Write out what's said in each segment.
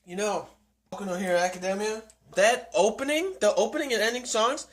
You know, Boku no Hero Academia, that opening, the opening and ending songs,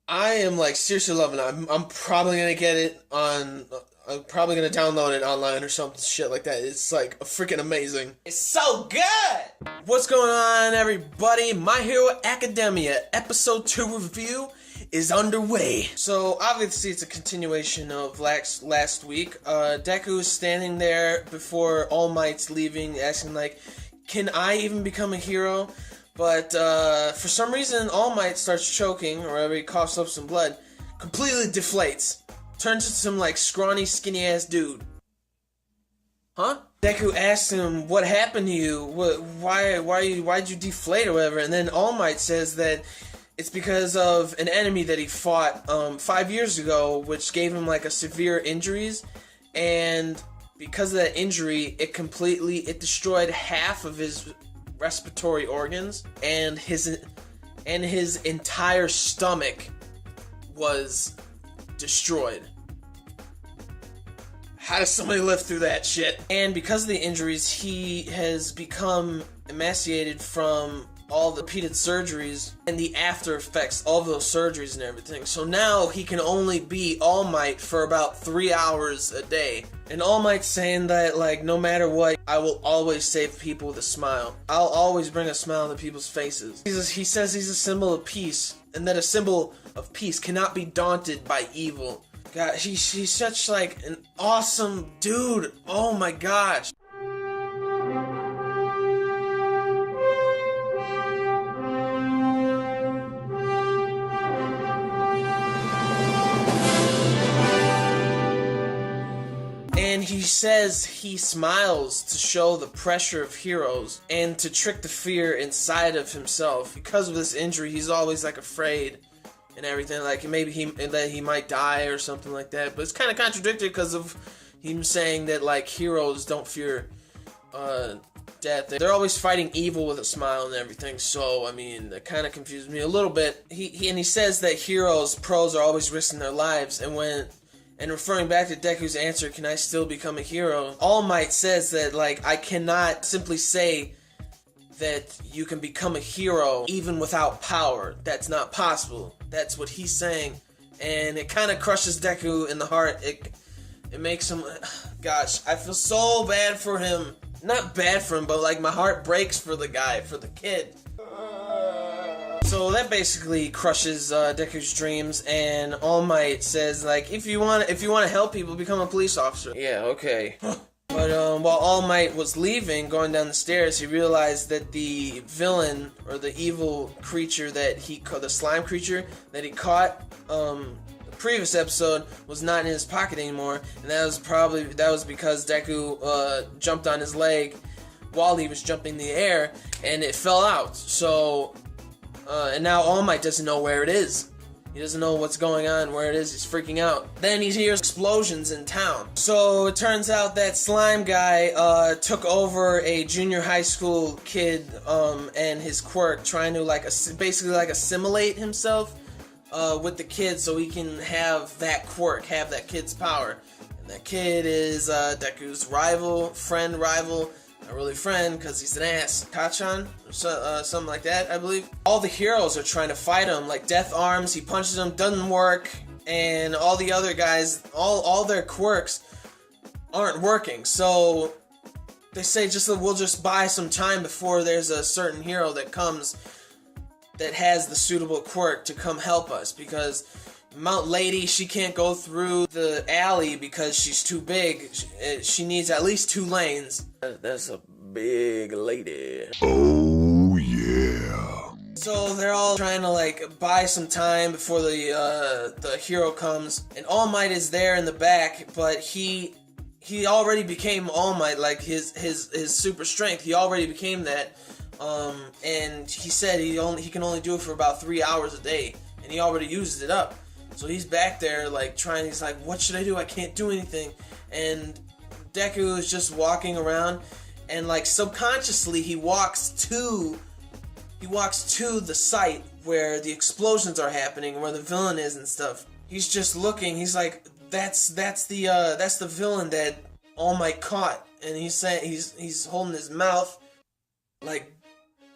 I am like seriously loving it. I'm probably gonna get it on. I'm probably gonna download it online or something shit like that. It's like freaking amazing. It's so good. What's going on, everybody? My Hero Academia episode 2 review is underway. So obviously it's a continuation of last week. Deku is standing there before All Might's leaving, asking like, "Can I even become a hero?" But for some reason, All Might starts choking, or whatever, he coughs up some blood, completely deflates, turns into some like scrawny, skinny ass dude. Huh? Deku asks him, "What happened to you? Why'd you deflate or whatever?" And then All Might says that it's because of an enemy that he fought 5 years ago, which gave him like a severe injuries, and because of that injury, it destroyed half of his respiratory organs, and his entire stomach was destroyed. How does somebody live through that shit? And because of the injuries, he has become emaciated from all the repeated surgeries and the after effects of those surgeries and everything. So now he can only be All Might for about 3 hours a day. And All Might's saying that, like, no matter what, I will always save people with a smile. I'll always bring a smile to people's faces. He says he's a symbol of peace, and that a symbol of peace cannot be daunted by evil. God, he's such, like, an awesome dude. Oh my gosh. And he says he smiles to show the pressure of heroes and to trick the fear inside of himself. Because of this injury, he's always like afraid and everything. Like maybe he might die or something like that. But it's kind of contradictory because of him saying that like heroes don't fear death. They're always fighting evil with a smile and everything. So I mean, that kind of confused me a little bit. He says that pros are always risking their lives, and referring back to Deku's answer, "Can I still become a hero?" All Might says that, like, I cannot simply say that you can become a hero even without power. That's not possible. That's what he's saying. And it kind of crushes Deku in the heart. It makes him... Gosh, I feel so bad for him. Not bad for him, but, like, my heart breaks for the guy, for the kid. So that basically crushes Deku's dreams, and All Might says, like, if you want to help people, become a police officer. Yeah, okay. But while All Might was leaving, going down the stairs, he realized that the villain, or the evil creature that the slime creature that he caught the previous episode, was not in his pocket anymore, and that was because Deku jumped on his leg while he was jumping in the air, and it fell out. So and now All Might doesn't know where it is. He doesn't know what's going on, where it is. He's freaking out. Then he hears explosions in town. So it turns out that slime guy took over a junior high school kid and his quirk, trying to basically assimilate himself with the kid so he can have that quirk, have that kid's power. And that kid is Deku's rival. Not really friend, because he's an ass. Kachan? Or something like that, I believe. All the heroes are trying to fight him, like Death Arms, he punches him, doesn't work, and all the other guys, all their quirks aren't working, so they say we'll just buy some time before there's a certain hero that comes that has the suitable quirk to come help us, because Mount Lady, she can't go through the alley because she's too big. She needs at least 2 lanes. That's a big lady. Oh, yeah. So they're all trying to, like, buy some time before the hero comes. And All Might is there in the back, but he already became All Might, like, his super strength. He already became that. And he said he can only do it for about 3 hours a day. And he already used it up. So he's back there, like, he's like, what should I do? I can't do anything. And Deku is just walking around, and, like, subconsciously he walks to the site where the explosions are happening, where the villain is and stuff. He's just looking, he's like, that's the villain that All Might caught. And he's saying, he's holding his mouth, like,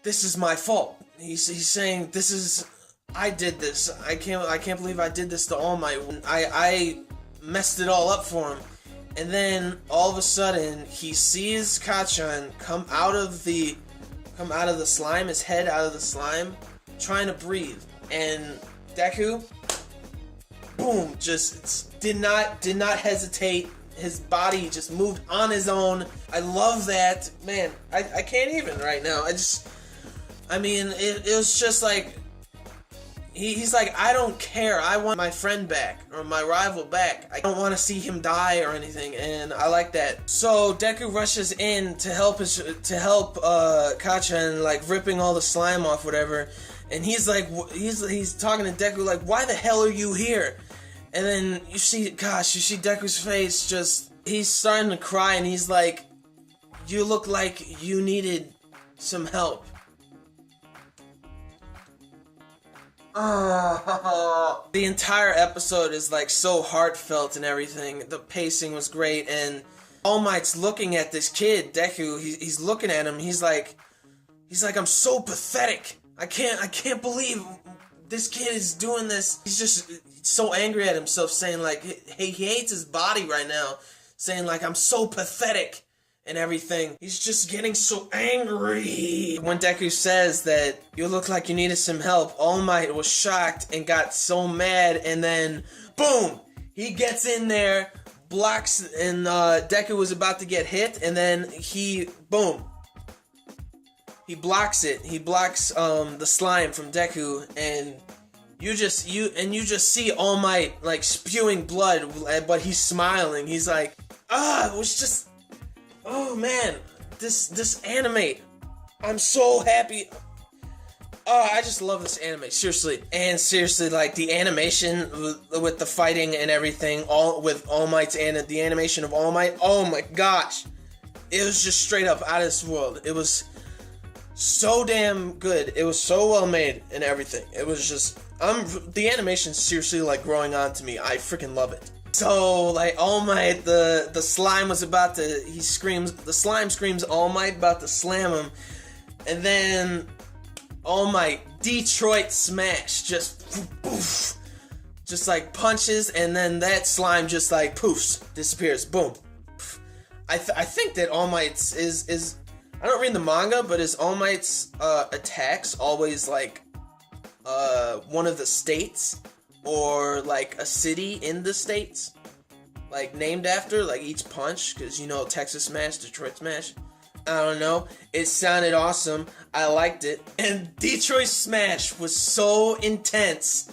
this is my fault. He's saying, I did this. I can't believe I did this to All Might. I messed it all up for him. And then all of a sudden he sees Kacchan come out of the slime, his head out of the slime, trying to breathe. And Deku, boom, just did not hesitate. His body just moved on his own. I love that. Man, I can't even right now. It was just like, he's like, I don't care. I want my friend back, or my rival back. I don't want to see him die or anything, and I like that. So Deku rushes in to help Kacchan, like ripping all the slime off, whatever. And he's like, he's talking to Deku like, why the hell are you here? And then you see Deku's face, just, he's starting to cry, and he's like, you look like you needed some help. The entire episode is like so heartfelt and everything. The pacing was great, and All Might's looking at this kid, Deku. He's looking at him. He's like, I'm so pathetic. I can't believe this kid is doing this. He's just so angry at himself, saying like, he hates his body right now, saying like, I'm so pathetic and everything. He's just getting so angry. When Deku says that you look like you needed some help, All Might was shocked and got so mad, and then boom, he gets in there, blocks, and Deku was about to get hit, and then he blocks it. He blocks the slime from Deku, and you just see All Might like spewing blood, but he's smiling. He's like, it was just, oh man, this anime, I'm so happy. Oh, I just love this anime, seriously. And seriously, like, the animation with the fighting and everything, all with All Might's, and the animation of All Might, oh my gosh, it was just straight up out of this world. It was so damn good. It was so well made and everything. It was just, the animation's seriously like growing on to me. I freaking love it. So, like, All Might, the slime was about to, the slime screams All Might, about to slam him, and then All Might, Detroit Smash, just poof, just like punches, and then that slime just like poofs, disappears, boom. I think that All Might's is I don't read the manga, but is All Might's attacks always like one of the states, or like a city in the states, like named after, like each punch, because you know, Texas Smash, Detroit Smash, I don't know, it sounded awesome, I liked it, and Detroit Smash was so intense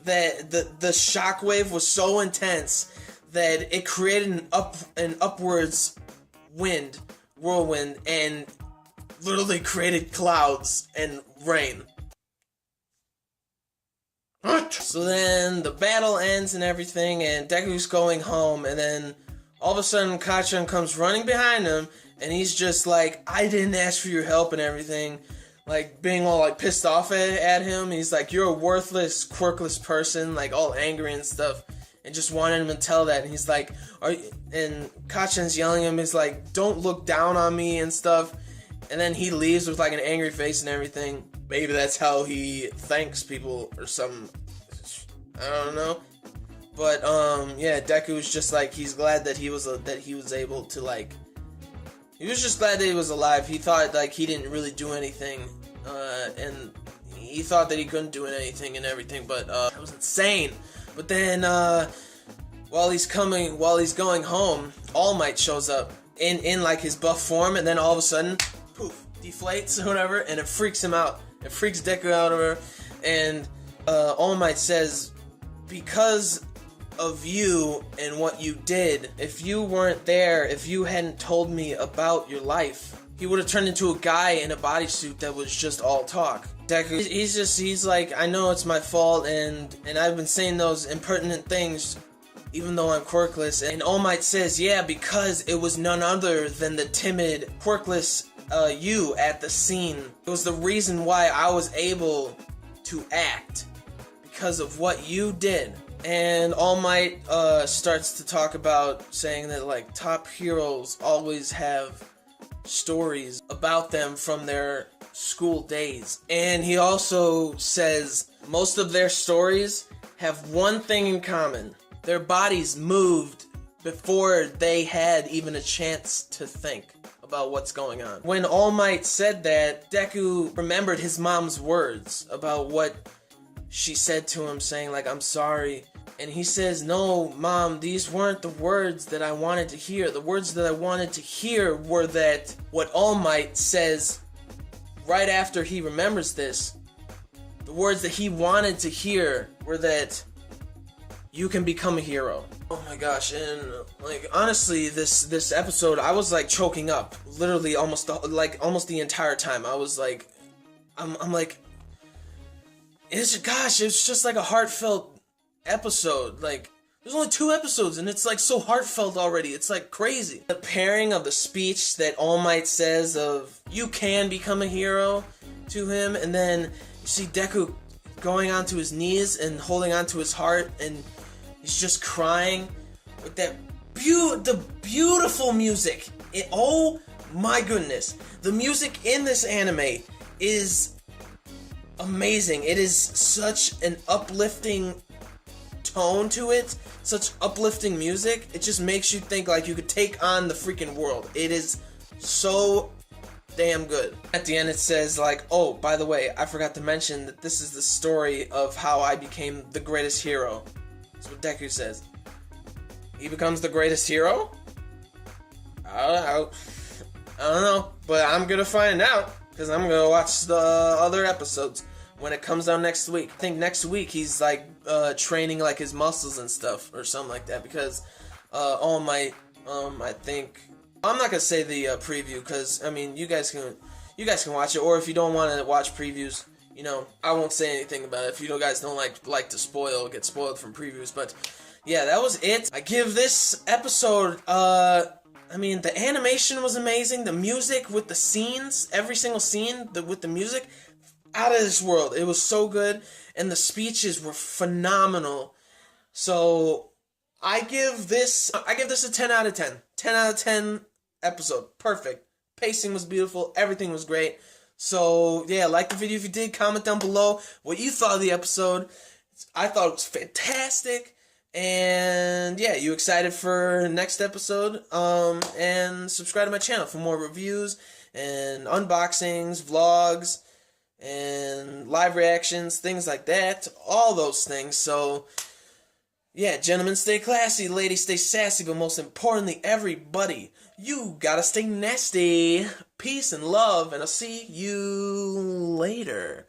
that the shockwave was so intense that it created an upwards whirlwind, and literally created clouds and rain. What? So then the battle ends and everything, and Deku's going home, and then all of a sudden Kacchan comes running behind him, and he's just like, I didn't ask for your help and everything, like being all like pissed off at him. He's like, you're a worthless, quirkless person, like all angry and stuff, and just wanted him to tell that. And he's like, and Kacchan's yelling at him, he's like, don't look down on me and stuff. And then he leaves with like an angry face and everything. Maybe that's how he thanks people or something. I don't know. But yeah, Deku's just like, he's glad that he was able to, like, he was just glad that he was alive. He thought like he didn't really do anything, and he thought that he couldn't do anything and everything, but it was insane. But then while he's going home, All Might shows up in like his buff form, and then all of a sudden, poof, deflates or whatever, and it freaks him out. It freaks Deku out of her, and All Might says, because of you and what you did, if you weren't there, if you hadn't told me about your life, he would have turned into a guy in a bodysuit that was just all talk. Deku, he's like, I know it's my fault, and I've been saying those impertinent things even though I'm quirkless. And All Might says, yeah, because it was none other than the timid, quirkless you at the scene. It was the reason why I was able to act, because of what you did. And All Might starts to talk about saying that, like, top heroes always have stories about them from their school days. And he also says most of their stories have one thing in common. Their bodies moved before they had even a chance to think about what's going on. When All Might said that, Deku remembered his mom's words about what she said to him, saying like, "I'm sorry." And he says, "No, Mom, these weren't the words that I wanted to hear. The words that I wanted to hear were that what All Might says right after he remembers this. The words that he wanted to hear were that you can become a hero." Oh my gosh, and like honestly, this episode, I was like choking up, literally almost the entire time. I was like, I'm like, it's just like a heartfelt episode. Like, there's only 2 episodes and it's like so heartfelt already. It's like crazy. The pairing of the speech that All Might says of "you can become a hero" to him, and then you see Deku going onto his knees and holding onto his heart, and he's just crying with that the beautiful music. Oh my goodness, the music in this anime is amazing. It is such an uplifting tone to it, such uplifting music. It just makes you think like you could take on the freaking world. It is so damn good. At the end it says like, "Oh, by the way, I forgot to mention that this is the story of how I became the greatest hero." That's what Deku says. He becomes the greatest hero? I don't know, but I'm gonna find out, because I'm gonna watch the other episodes when it comes out next week. I think next week he's like training like his muscles and stuff or something like that, because All Might, I think, I'm not gonna say the preview, because I mean you guys can watch it, or if you don't want to watch previews, you know, I won't say anything about it if you guys don't like to get spoiled from previews. But yeah, that was it. I give this episode, I mean, the animation was amazing. The music with the scenes, every single scene with the music, out of this world. It was so good, and the speeches were phenomenal. So I give this a 10 out of 10. 10 out of 10 episode. Perfect. Pacing was beautiful. Everything was great. So yeah, like the video if you did. Comment down below what you thought of the episode. I thought it was fantastic. And yeah, you excited for next episode? And subscribe to my channel for more reviews and unboxings, vlogs, and live reactions, things like that. All those things. So yeah, gentlemen, stay classy. Ladies, stay sassy. But most importantly, everybody, you gotta stay nasty. Peace and love, and I'll see you later.